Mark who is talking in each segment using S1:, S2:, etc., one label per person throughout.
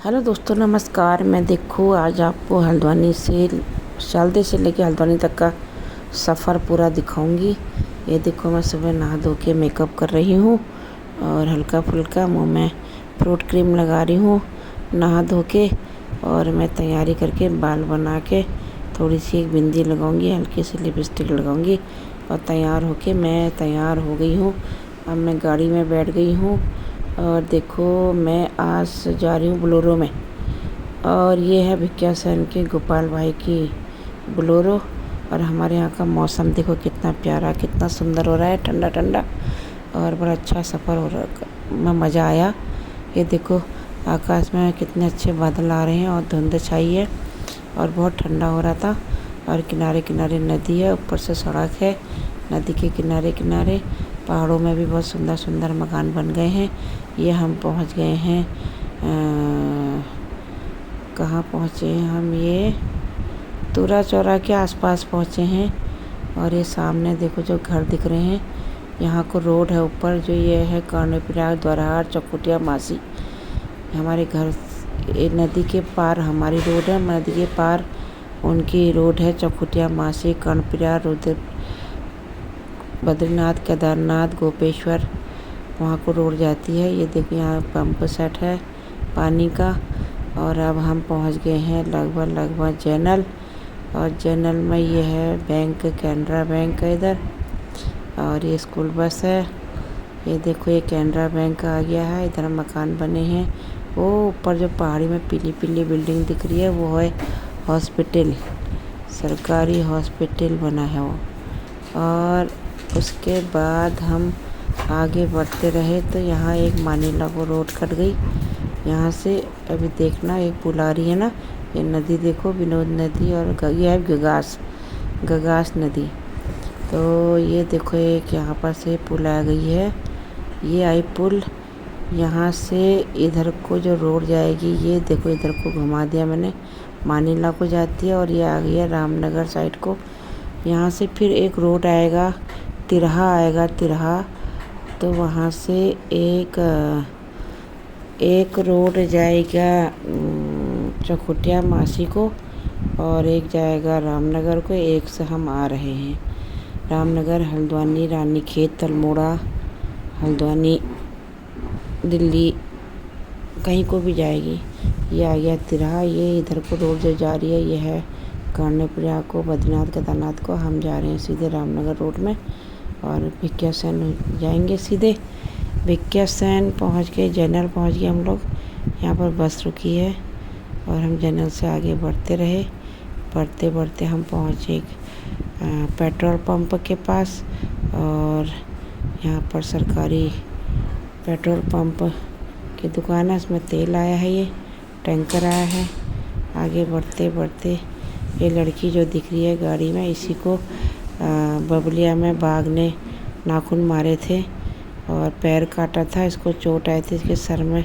S1: Hello दोस्तों, नमस्कार। मैं देखो आज आपको हल्द्वानी से शालदे से लेके हल्द्वानी तक का सफ़र पूरा दिखाऊंगी। ये देखो, मैं सुबह नहा धो के मेकअप कर रही हूँ और हल्का फुल्का मुंह में फ्रूट क्रीम लगा रही हूँ नहा धो के। और मैं तैयारी करके बाल बना के थोड़ी सी एक बिंदी लगाऊंगी, हल्की सी लिपस्टिक लगाऊंगी और तैयार होके मैं तैयार हो गई हूँ। अब मैं गाड़ी में बैठ गई हूँ और देखो मैं आज जा रही हूँ बोलेरो में। और ये है भिकियासैन के गोपाल भाई की बोलेरो। और हमारे यहाँ का मौसम देखो कितना प्यारा, कितना सुंदर हो रहा है, ठंडा ठंडा और बड़ा अच्छा सफ़र हो रहा में मज़ा आया। ये देखो आकाश में कितने अच्छे बादल आ रहे हैं और धुंध छाई है और बहुत ठंडा हो रहा था। और किनारे किनारे नदी है, ऊपर से सड़क है। नदी के किनारे किनारे पहाड़ों में भी बहुत सुंदर सुंदर मकान बन गए हैं। ये हम पहुंच गए हैं, कहाँ पहुँचे हैं हम, ये तुरा चौरा के आसपास पहुँचे हैं। और ये सामने देखो जो घर दिख रहे हैं, यहाँ को रोड है ऊपर, जो ये है कर्णप्रयाग, द्वारहाट, चौखुटिया, मासी। हमारे घर ये नदी के पार हमारी रोड है, नदी के पार उनकी रोड है। चौखुटिया, मासी, कर्णप्रयाग, रुद्र, बद्रीनाथ, केदारनाथ, गोपेश्वर, वहाँ को रोड जाती है। ये देखिए यहाँ पंप सेट है पानी का। और अब हम पहुँच गए हैं लगभग जैनल। और जैनल में ये है बैंक, कैनरा बैंक है इधर। और ये स्कूल बस है। ये देखो ये कैनरा बैंक आ गया है। इधर मकान बने हैं। वो ऊपर जो पहाड़ी में पीली पीली बिल्डिंग दिख रही है वो है हॉस्पिटल, सरकारी हॉस्पिटल बना है वो। और उसके बाद हम आगे बढ़ते रहे तो यहाँ एक मानीला को रोड कट गई यहाँ से। अभी देखना एक पुल आ रही है ना, ये नदी देखो, विनोद नदी। और ये है गगास नदी। तो ये देखो एक यहाँ पर से पुल आ गई है। ये आई पुल, यहाँ से इधर को जो रोड जाएगी, ये देखो इधर को घुमा दिया मैंने, मानीला को जाती है। और ये आ गई है रामनगर साइड को। यहाँ से फिर एक रोड आएगा, तिरहा आएगा, तिरहा। तो वहाँ से एक रोड जाएगा चौखुटिया, मासी को, और एक जाएगा रामनगर को। एक से हम आ रहे हैं रामनगर, हल्द्वानी, रानीखेत, अल्मोड़ा, हल्द्वानी, दिल्ली, कहीं को भी जाएगी। ये आ गया तिरहा। ये इधर को रोड जो जा रही है ये है कर्णप्रयाग को, बद्रीनाथ, केदारनाथ को। हम जा रहे हैं सीधे रामनगर रोड में और भिकियासैन जाएंगे सीधे। भिकियासैन पहुँच के जैनल पहुँच गए हम लोग। यहाँ पर बस रुकी है और हम जैनल से आगे बढ़ते रहे। बढ़ते बढ़ते हम पहुँचे एक पेट्रोल पंप के पास। और यहाँ पर सरकारी पेट्रोल पंप की दुकान है, इसमें तेल आया है, ये टैंकर आया है। आगे बढ़ते बढ़ते ये लड़की जो दिख रही है गाड़ी में, इसी को बबलिया में बाघ ने नाखून मारे थे और पैर काटा था। इसको चोट आई थी, इसके सर में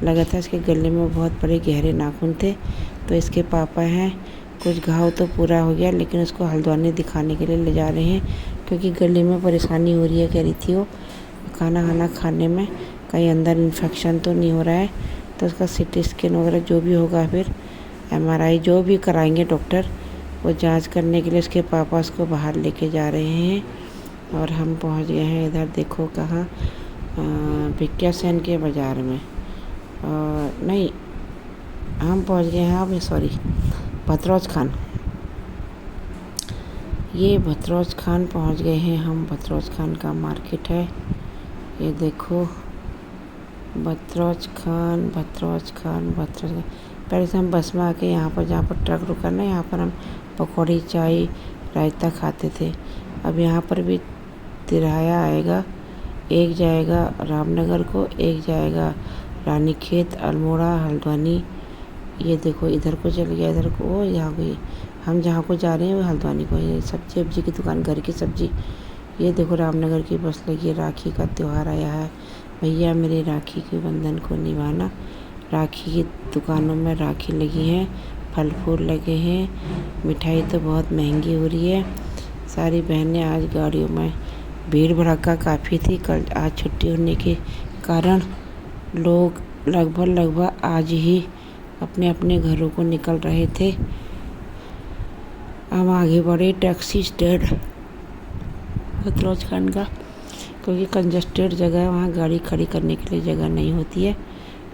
S1: लगा था, इसके गले में बहुत बड़े गहरे नाखून थे। तो इसके पापा हैं, कुछ घाव तो पूरा हो गया लेकिन उसको हल्द्वानी दिखाने के लिए ले जा रहे हैं क्योंकि गले में परेशानी हो रही है, कह रही थी वो खाना खाने में कहीं अंदर इन्फेक्शन तो नहीं हो रहा है। तो उसका सीटी स्कैन वगैरह जो भी होगा, फिर MRI जो भी कराएंगे डॉक्टर, वो जांच करने के लिए उसके पापा उसको बाहर लेके जा रहे हैं। और हम पहुंच गए हैं इधर देखो कहाँ, भिकियासैन के बाज़ार में। और नहीं, हम पहुंच गए हैं अभी, सॉरी, भतरौज खान। ये भतरौज खान पहुंच गए हैं हम। भतरौज खान का मार्केट है, ये देखो भतरौज खान। पहले से हम बस में आके यहाँ पर, जहाँ पर ट्रक रुका ना, यहाँ पर हम पकौड़ी, चाय, रायता खाते थे। अब यहाँ पर भी तिराया आएगा, एक जाएगा रामनगर को, एक जाएगा रानीखेत, अल्मोड़ा, हल्द्वानी। ये देखो इधर को चल गया, इधर को, यहाँ गई। हम जहाँ को जा रहे हैं वो हल्द्वानी को। ये सब्जी वब्जी की दुकान, घर की सब्जी। ये देखो रामनगर की बस लगी है। राखी का त्यौहार आया है, भैया मेरे राखी के बंधन को निभाना। राखी की दुकानों में राखी लगी है, फल फूल लगे हैं। मिठाई तो बहुत महंगी हो रही है। सारी बहनें आज गाड़ियों में, भीड़ भड़का काफ़ी थी कल, आज छुट्टी होने के कारण लोग लगभग आज ही अपने अपने घरों को निकल रहे थे। हम आगे बढ़े टैक्सी स्टैंड बतरौज खान का, क्योंकि कंजस्टेड जगह है, वहाँ गाड़ी खड़ी करने के लिए जगह नहीं होती है।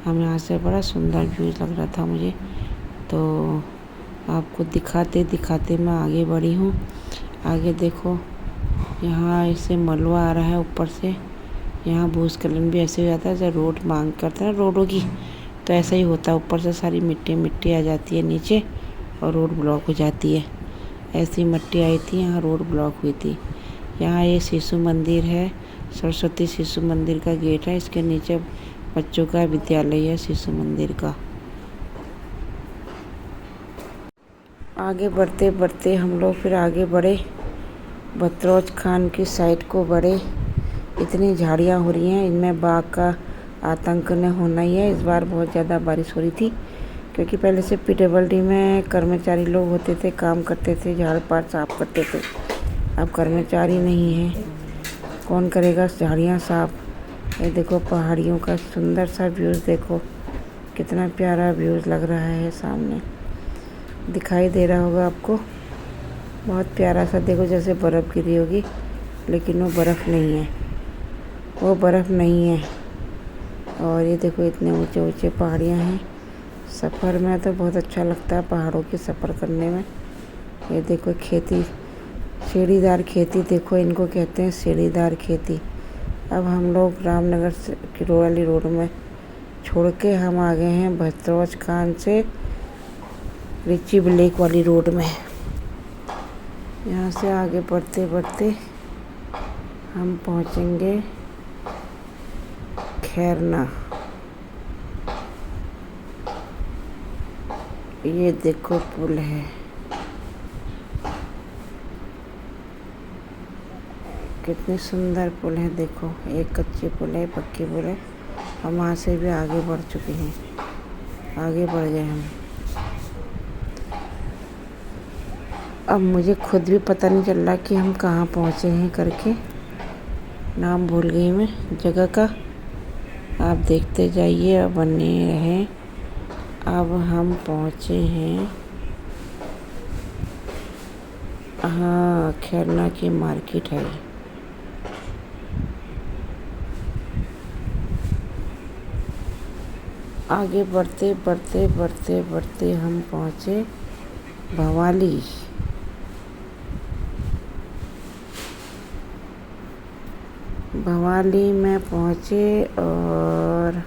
S1: हम यहाँ से बड़ा सुंदर व्यूज़ लग रहा था मुझे, तो आपको दिखाते दिखाते मैं आगे बढ़ी हूँ। आगे देखो, यहाँ ऐसे मलबा आ रहा है ऊपर से। यहाँ भूस्खलन भी ऐसे हो जाता है जब रोड मांग करते हैं रोडों की, तो ऐसा ही होता है, ऊपर से सारी मिट्टी मिट्टी आ जाती है नीचे और रोड ब्लॉक हो जाती है। ऐसी मिट्टी आई थी, यहाँ रोड ब्लॉक हुई थी। यहाँ ये शिशु मंदिर है, सरस्वती शिशु मंदिर का गेट है। इसके नीचे बच्चों का विद्यालय है शिशु मंदिर का। आगे बढ़ते बढ़ते हम लोग फिर आगे बढ़े, बतरौज खान की साइड को बढ़े। इतनी झाड़ियाँ हो रही हैं, इनमें बाघ का आतंक न होना ही है। इस बार बहुत ज़्यादा बारिश हो रही थी, क्योंकि पहले से पीडब्ल्यूडी में कर्मचारी लोग होते थे, काम करते थे, झाड़ पात साफ करते थे। अब कर्मचारी नहीं है, कौन करेगा झाड़ियाँ साफ। ये देखो पहाड़ियों का सुंदर सा व्यूज़, देखो कितना प्यारा व्यूज़ लग रहा है, सामने दिखाई दे रहा होगा आपको, बहुत प्यारा सा। देखो जैसे बर्फ़ गिरी होगी, लेकिन वो बर्फ़ नहीं है, वो बर्फ़ नहीं है। और ये देखो इतने ऊंचे ऊंचे पहाड़ियाँ हैं। सफ़र में तो बहुत अच्छा लगता है पहाड़ों की सफ़र करने में। ये देखो खेती, सीढ़ीदार खेती, देखो इनको कहते हैं सीढ़ीदार खेती। अब हम लोग रामनगर से की वाली रोड में छोड़ के हम आ गए हैं बतरौज खान से रिची लेक वाली रोड में। यहाँ से आगे बढ़ते बढ़ते हम पहुँचेंगे खैरना। ये देखो पुल है, कितनी सुंदर पुल है। देखो एक कच्ची पुल है, पक्की पुल है। हम वहाँ से भी आगे बढ़ चुके हैं, आगे बढ़ गए हम। अब मुझे खुद भी पता नहीं चल रहा कि हम कहाँ पहुँचे हैं करके, नाम भूल गई मैं जगह का। आप देखते जाइए और बने रहें। अब हम पहुँचे हैं, हाँ, खैरना की मार्केट है। आगे बढ़ते बढ़ते बढ़ते बढ़ते हम पहुँचे भवाली। भवाली में पहुँचे और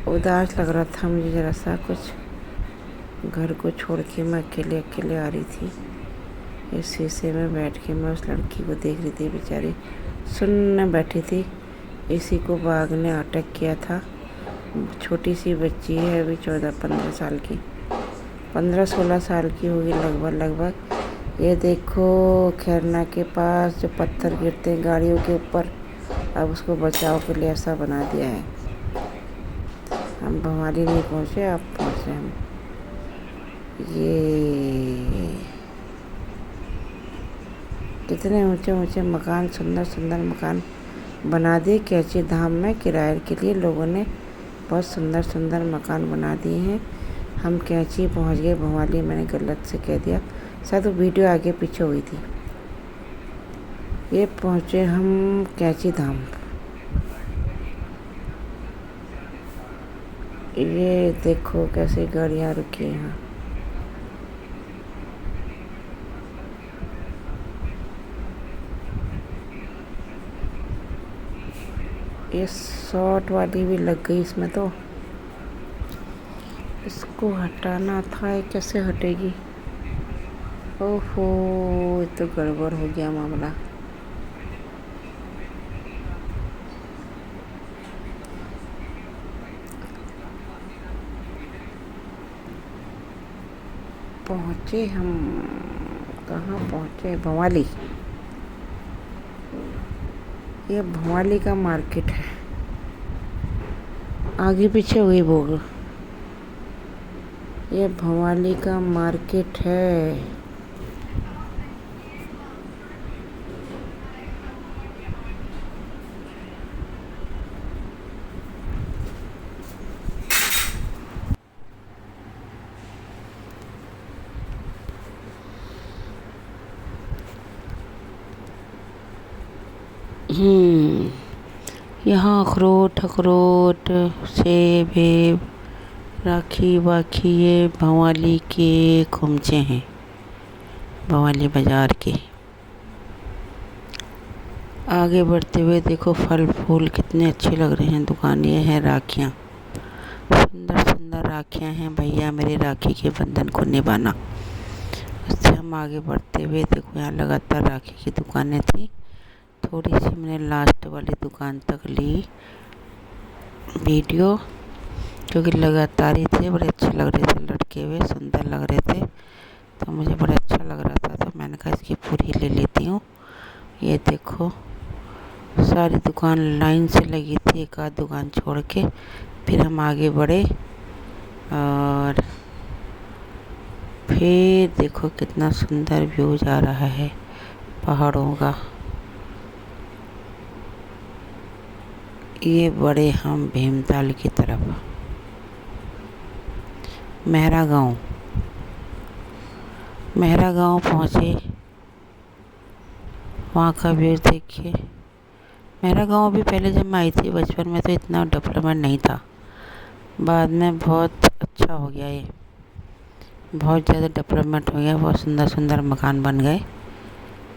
S1: उदास लग रहा था मुझे ज़रा सा कुछ। घर को छोड़ के मैं अकेले अकेले आ रही थी। इस शीशे में बैठ के मैं उस लड़की को देख रही थी, बेचारी सुनने बैठी थी। इसी को बाघ ने अटैक किया था। छोटी सी बच्ची है, अभी 14-15 साल की, 15-16 साल की होगी लगभग। ये देखो खैरना के पास जो पत्थर गिरते हैं गाड़ियों के ऊपर, अब उसको बचाव के लिए ऐसा बना दिया है। हम भवाली नहीं पहुँचे, अब पहुँचे हम। ये कितने ऊंचे ऊंचे मकान, सुंदर सुंदर मकान बना दिए कैंची धाम में। किराए के लिए लोगों ने बहुत सुंदर सुंदर मकान बना दिए हैं। हम कैंची पहुंच गए भवाली, मैंने गलत से कह दिया, शायद वो वीडियो आगे पीछे हुई थी। ये पहुंचे हम कैंची धाम। ये देखो कैसे गाड़ियाँ रुकी हैं यहाँ। ये शॉर्ट वाली भी लग गई इसमें, तो इसको हटाना था, ये कैसे हटेगी। ओहो, ये तो गड़बड़ हो गया मामला। पहुँचे हम, कहाँ पहुँचे, भवाली। ये भवाली का मार्केट है, आगे पीछे हुई बोल। ये भवाली का मार्केट है। हम्म यहाँ अखरोट अखरोट सेब वेब राखी वाखी ये भंवाली के खुमचे हैं, भंवाली बाज़ार के। आगे बढ़ते हुए देखो फल फूल कितने अच्छे लग रहे हैं। दुकान ये है राखियाँ, सुंदर सुंदर राखियाँ हैं। भैया मेरे राखी के बंधन को निभाना। उससे हम आगे बढ़ते हुए देखो यहाँ लगातार राखी की दुकानें थी। थोड़ी सी मैंने लास्ट वाली दुकान तक ली वीडियो, क्योंकि लगातार ही थे, बड़े अच्छे लग रहे थे, लटके हुए सुंदर लग रहे थे, तो मुझे बड़ा अच्छा लग रहा था, तो मैंने कहा इसकी पूरी ले लेती हूँ। ये देखो सारी दुकान लाइन से लगी थी, एक आध दुकान छोड़ के। फिर हम आगे बढ़े और फिर देखो कितना सुंदर व्यू जा रहा है पहाड़ों का। ये बढ़े हम भीमताल की तरफ, मेहरा गांव पहुँचे। वहाँ का व्यू देखिए। मेरा गांव भी पहले जब मैं आई थी बचपन में तो इतना डेवलपमेंट नहीं था, बाद में बहुत अच्छा हो गया। ये बहुत ज़्यादा डेवलपमेंट हो गया, बहुत सुंदर सुंदर मकान बन गए,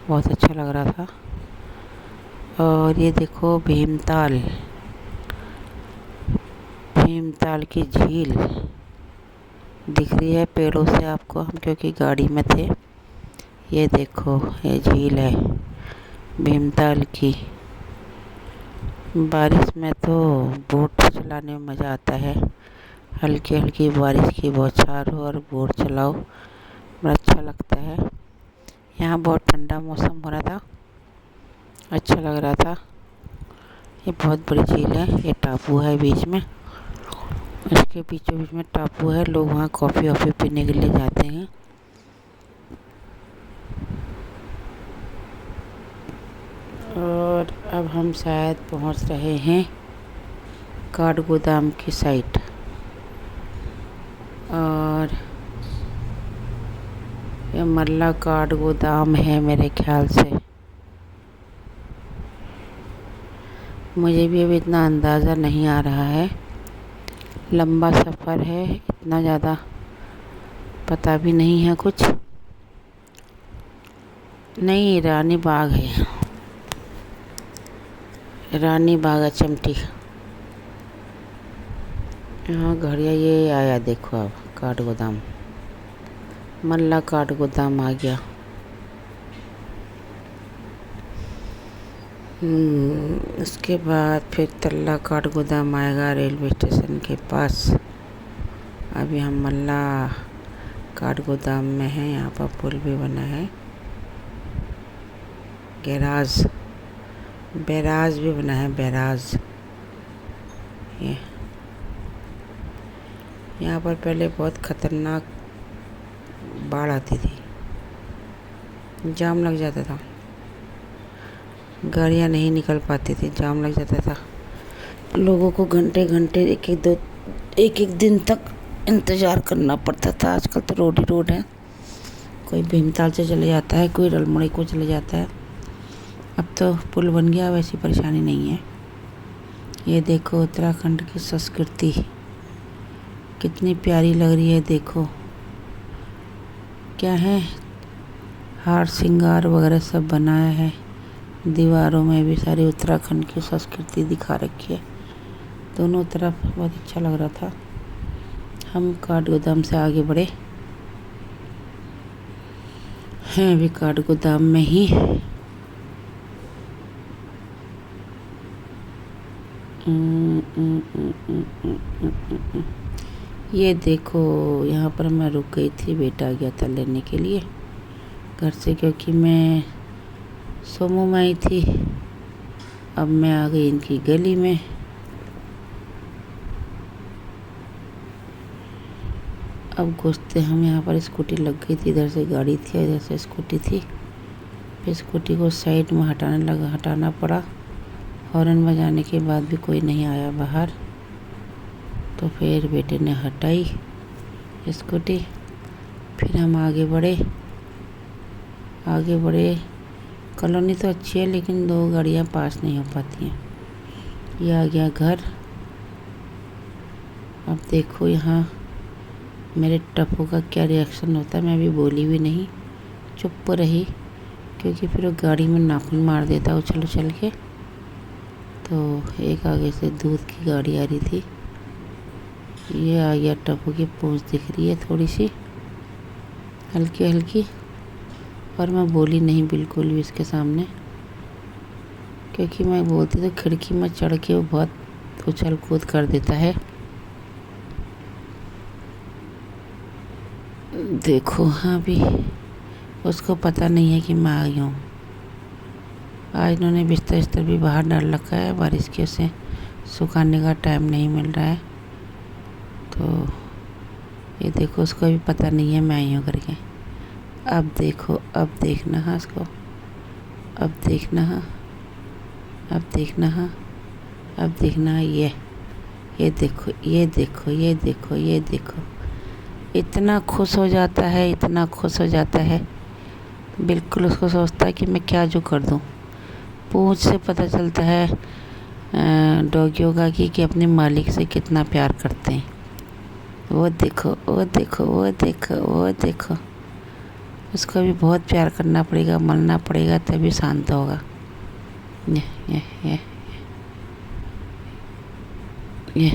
S1: बहुत अच्छा लग रहा था। और ये देखो भीमताल की झील दिख रही है पेड़ों से आपको, हम क्योंकि गाड़ी में थे। ये देखो ये झील है भीमताल की। बारिश में तो बोट चलाने में मज़ा आता है, हल्की हल्की बारिश की बौछार हो और बोट चलाओ, बड़ा अच्छा लगता है। यहाँ बहुत ठंडा मौसम हो रहा था, अच्छा लग रहा था। ये बहुत बड़ी झील है, ये टापू है बीच में, इसके बीचों बीच में टापू है। लोग वहाँ कॉफ़ी वॉफ़ी पीने के लिए जाते हैं। और अब हम शायद पहुँच रहे हैं काठगोदाम की साइड। और ये मल्ला काठगोदाम है मेरे ख्याल से, मुझे भी अभी इतना अंदाज़ा नहीं आ रहा है। लंबा सफ़र है, इतना ज़्यादा पता भी नहीं है कुछ। नहीं, रानी बाग है, रानी बाग चमटी। यहाँ घड़िया ये आया देखो, अब काठगोदाम मल्ला काठगोदाम आ गया। उसके बाद फिर तल्ला काठगोदाम आएगा रेलवे स्टेशन के पास। अभी हम मल्ला काठगोदाम में हैं। यहाँ पर पुल भी बना है, बैराज भी बना है, बैराज। ये यहाँ पर पहले बहुत ख़तरनाक बाढ़ आती थी, जाम लग जाता था, गाड़ियाँ नहीं निकल पाती थी, जाम लग जाता था। लोगों को घंटे घंटे एक एक दिन तक इंतज़ार करना पड़ता था। आजकल तो रोड ही रोड है, कोई भीमताल से चले जाता है, कोई रलमड़ी को चले जाता है। अब तो पुल बन गया, वैसी परेशानी नहीं है। ये देखो उत्तराखंड की संस्कृति कितनी प्यारी लग रही है। देखो क्या है, हार श्रृंगार वगैरह सब बनाया है, दीवारों में भी सारी उत्तराखंड की संस्कृति दिखा रखी है दोनों तरफ, बहुत अच्छा लग रहा था। हम काठगोदाम से आगे बढ़े हैं, अभी काठगोदाम में ही। ये देखो यहाँ पर मैं रुक गई थी, बेटा आ गया था लेने के लिए घर से, क्योंकि मैं सोमो में आई थी। अब मैं आ गई इनकी गली में। अब घुसते हम, यहाँ पर स्कूटी लग गई थी, इधर से गाड़ी थी, इधर से स्कूटी थी। फिर स्कूटी को साइड में हटाना पड़ा। हॉर्न बजाने के बाद भी कोई नहीं आया बाहर, तो फिर बेटे ने हटाई स्कूटी। फिर हम आगे बढ़े कॉलोनी तो अच्छी है लेकिन दो गाड़ियाँ पास नहीं हो पाती हैं। ये आ गया घर। अब देखो यहाँ मेरे टप्पू का क्या रिएक्शन होता है। मैं अभी बोली भी नहीं, चुप रही, क्योंकि फिर वो गाड़ी में नाखून मार देता उछल उछल के। तो एक आगे से दूध की गाड़ी आ रही थी। ये आ गया, टप्पू की पूंछ दिख रही है थोड़ी सी हल्की हल्की, और मैं बोली नहीं बिल्कुल भी इसके सामने, क्योंकि मैं बोलती तो खिड़की में चढ़ के वो बहुत उछल कूद कर देता है। देखो हाँ, भी उसको पता नहीं है कि मैं आई हूँ। आज इन्होंने बिस्तर भी बाहर डाल रखा है, बारिश के से सुखाने का टाइम नहीं मिल रहा है। तो ये देखो, उसको भी पता नहीं है मैं आई हूँ करके। अब देखो, अब देखना हाँ इसको, अब देखना हाँ, अब देखना हाँ, अब देखना। ये देखो, ये देखो, ये देखो, ये देखो, इतना खुश हो जाता है, इतना खुश हो जाता है। बिल्कुल उसको सोचता है कि मैं क्या जो कर दूँ। पूंछ से पता चलता है डॉगियों का कि अपने मालिक से कितना प्यार करते हैं। वो देखो, वो देखो, वो देखो, वो देखो। उसको भी बहुत प्यार करना पड़ेगा, मलना पड़ेगा, तभी शांत होगा। ये